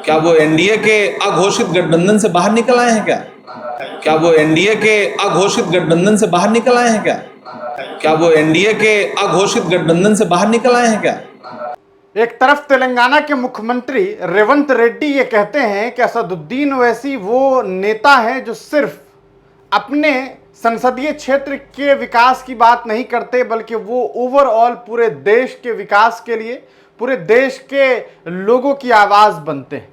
क्या वो एनडीए के अघोषित गठबंधन से बाहर निकल आए हैं क्या? क्या वो एनडीए के अघोषित गठबंधन से बाहर निकल आए हैं क्या? क्या वो एनडीए के अघोषित गठबंधन से बाहर निकल आए हैं क्या? एक तरफ तेलंगाना के मुख्यमंत्री रेवंत रेड्डी ये कहते हैं कि असदुद्दीन ओवैसी वो नेता हैं जो सिर्फ अपने संसदीय क्षेत्र के विकास की बात नहीं करते, बल्कि वो ओवरऑल पूरे देश के विकास के लिए पूरे देश के लोगों की आवाज बनते हैं।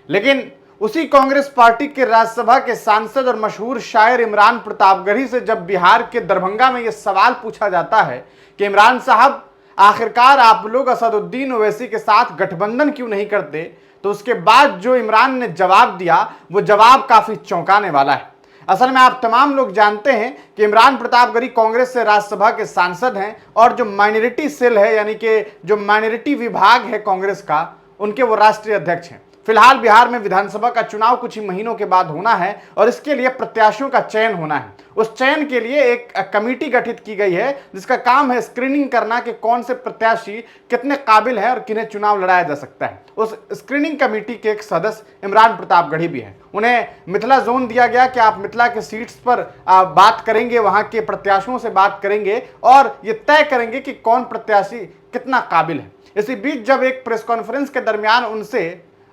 लेकिन उसी कांग्रेस पार्टी के राज्यसभा के सांसद और मशहूर शायर इमरान प्रतापगढ़ी से जब बिहार के दरभंगा में यह सवाल पूछा जाता है कि इमरान साहब आखिरकार आप लोग असदुद्दीन ओवैसी के साथ गठबंधन क्यों नहीं करते, तो उसके बाद जो इमरान ने जवाब दिया वो जवाब काफी चौंकाने वाला है। असल में आप तमाम लोग जानते हैं कि इमरान प्रतापगढ़ी कांग्रेस से राज्यसभा के सांसद हैं और जो माइनॉरिटी सेल है यानी कि जो माइनॉरिटी विभाग है कांग्रेस का, उनके वो राष्ट्रीय अध्यक्ष हैं। फिलहाल बिहार में विधानसभा का चुनाव कुछ ही महीनों के बाद होना है और इसके लिए प्रत्याशियों का चयन होना है। उस चयन के लिए एक कमेटी गठित की गई है जिसका काम है स्क्रीनिंग करना कि कौन से प्रत्याशी कितने काबिल हैं और किन्हें चुनाव लड़ाया जा सकता है। उस स्क्रीनिंग कमेटी के एक सदस्य इमरान प्रतापगढ़ी भी हैं। उन्हें मिथिला जोन दिया गया कि आप मिथिला के सीट्स पर बात करेंगे, वहां के प्रत्याशियों से बात करेंगे और ये तय करेंगे कि कौन प्रत्याशी कितना काबिल है। इसी बीच जब एक प्रेस कॉन्फ्रेंस के दरमियान उनसे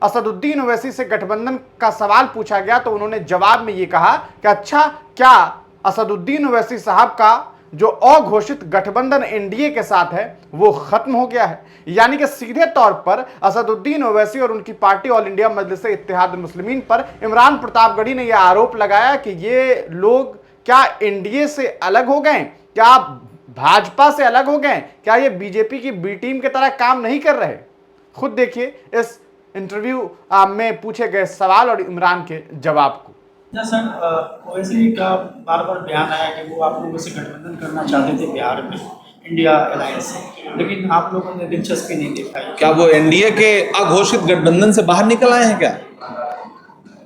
असदुद्दीन ओवैसी से गठबंधन का सवाल पूछा गया तो उन्होंने जवाब में ये कहा कि अच्छा, क्या असदुद्दीन ओवैसी साहब का जो अघोषित गठबंधन एनडीए के साथ है वो खत्म हो गया है। यानी कि सीधे तौर पर असदुद्दीन ओवैसी और उनकी पार्टी ऑल इंडिया मजलिस-ए-इत्तेहाद मुस्लिमीन पर इमरान प्रतापगढ़ी ने यह आरोप लगाया कि ये लोग क्या एनडीए से अलग हो गए, क्या भाजपा से अलग हो गए, क्या ये बीजेपी की बी टीम की तरह काम नहीं कर रहे। खुद देखिए इस इंटरव्यू में पूछे गए सवाल और इमरान के जवाब को। सर, ओवैसी का बार बार बयान आया कि वो आप लोगों से गठबंधन करना चाहते थे बिहार में इंडिया अलायंस से, लेकिन आप लोगों ने दिलचस्पी नहीं दिखाई। क्या वो एनडीए के अघोषित गठबंधन से बाहर निकल आए हैं क्या?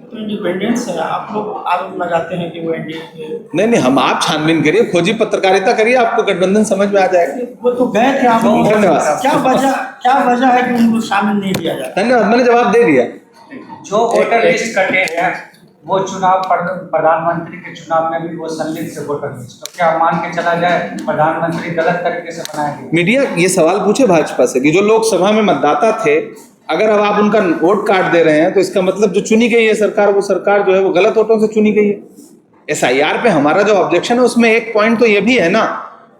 तो इंडिपेंडेंस है, आप लोग आरोप लगाते हैं कि वो एनडीए नहीं, हम आप छानबीन करिए, खोजी पत्रकारिता करिए, आपको गठबंधन समझ में आ जाएगा। वो तो गए थे आप लोग। धन्यवाद। क्या वजह है कि उनको शामिल नहीं किया जाता? धन्यवाद, मैंने जवाब दे दिया। जो वोटर लिस्ट कटे हैं वो चुनाव प्रधानमंत्री के चुनाव में भी वो संलिग्न से वोटर लिस्ट, तो क्या मान के चला जाए प्रधानमंत्री गलत तरीके से बनाएंगे? मीडिया ये सवाल पूछे भाजपा से कि जो लोकसभा में मतदाता थे, अगर अब आप उनका वोट काट दे रहे हैं तो इसका मतलब जो चुनी गई है सरकार, वो सरकार जो है वो गलत वोटों से चुनी गई है। एसआईआर पे हमारा जो ऑब्जेक्शन है उसमें एक पॉइंट तो ये भी है ना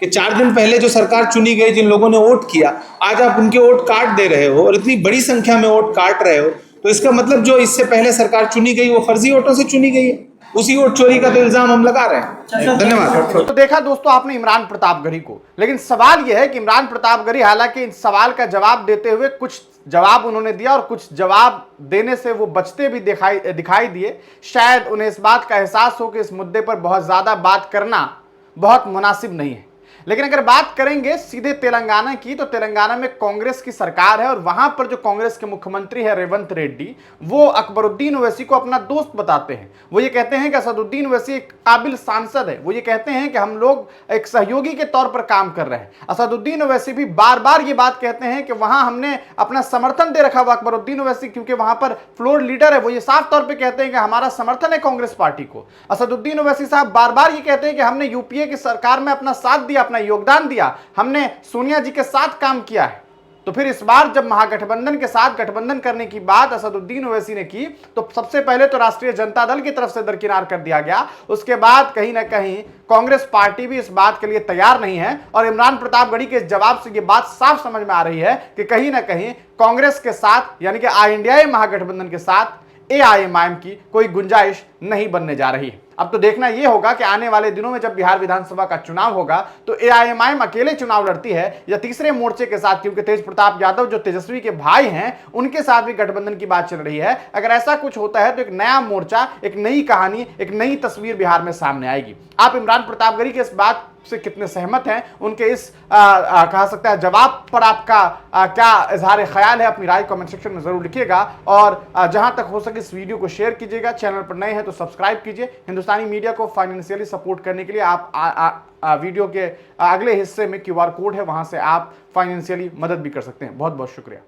कि 4 दिन पहले जो सरकार चुनी गई, जिन लोगों ने वोट किया, आज आप उनके वोट काट दे रहे हो और इतनी बड़ी संख्या में वोट काट रहे हो, तो इसका मतलब जो इससे पहले सरकार चुनी गई वो फर्जी वोटों से चुनी गई है। उसी वोट चोरी का तो इल्जाम हम लगा रहे हैं। धन्यवाद। तो देखा दोस्तों आपने इमरान प्रतापगढ़ी को, लेकिन सवाल यह है कि इमरान प्रतापगढ़ी हालांकि इन सवाल का जवाब देते हुए कुछ जवाब उन्होंने दिया और कुछ जवाब देने से वो बचते भी दिखाई दिए। शायद उन्हें इस बात का एहसास हो कि इस मुद्दे पर बहुत ज्यादा बात करना बहुत मुनासिब नहीं है। लेकिन अगर बात करेंगे सीधे तेलंगाना की, तो तेलंगाना में कांग्रेस की सरकार है और वहां पर जो कांग्रेस के मुख्यमंत्री है रेवंत रेड्डी, वो अकबरुद्दीन ओवैसी को अपना दोस्त बताते हैं। वो ये कहते हैं कि असदुद्दीन ओवैसी एक काबिल सांसद है। वो ये कहते हैं कि हम लोग एक सहयोगी के तौर पर काम कर रहे हैं। असदुद्दीन ओवैसी भी बार बार ये बात कहते हैं कि वहां हमने अपना समर्थन दे रखा हुआ अकबरुद्दीन ओवैसी, क्योंकि वहां पर फ्लोर लीडर है। वो ये साफ तौर पर कहते हैं कि हमारा समर्थन है कांग्रेस पार्टी को। असदुद्दीन ओवैसी साहब बार बार ये कहते हैं कि हमने यूपीए की सरकार में अपना साथ दिया, योगदान दिया, हमने सोनिया जी के साथ काम किया है। तो फिर इस बार जब महागठबंधन के साथ गठबंधन करने की बात असदुद्दीन ओवैसी ने की, तो सबसे पहले तो राष्ट्रीय जनता दल की तरफ से दरकिनार कर दिया गया। उसके बाद कहीं ना कहीं कांग्रेस पार्टी भी इस बात के लिए तैयार नहीं है और इमरान प्रतापगढ़ी के जवाब से यह बात साफ समझ में आ रही है कि कहीं ना कहीं कांग्रेस के साथ यानी कि इंडिया महागठबंधन के साथ एआईएमआईएम की कोई गुंजाइश नहीं बनने जा रही है। अब तो देखना यह होगा कि आने वाले दिनों में जब बिहार विधानसभा का चुनाव होगा तो एआईएमआईएम अकेले चुनाव लड़ती है या तीसरे मोर्चे के साथ, क्योंकि तेज प्रताप यादव जो तेजस्वी के भाई हैं उनके साथ भी गठबंधन की बात चल रही है। अगर ऐसा कुछ होता है तो एक नया मोर्चा, एक नई कहानी, एक नई तस्वीर बिहार में सामने आएगी। आप इमरान प्रतापगढ़ी के इस बात से कितने सहमत हैं, उनके इस कहा सकता है जवाब पर आपका क्या इजहार ख्याल है, अपनी राय कमेंट सेक्शन में जरूर लिखिएगा और जहां तक हो सके इस वीडियो को शेयर कीजिएगा। चैनल पर नए हैं तो सब्सक्राइब कीजिए। हिंदुस्तानी मीडिया को फाइनेंशियली सपोर्ट करने के लिए आप वीडियो के अगले हिस्से में क्यूआर कोड है, वहां से आप फाइनेंशियली मदद भी कर सकते हैं। बहुत बहुत शुक्रिया।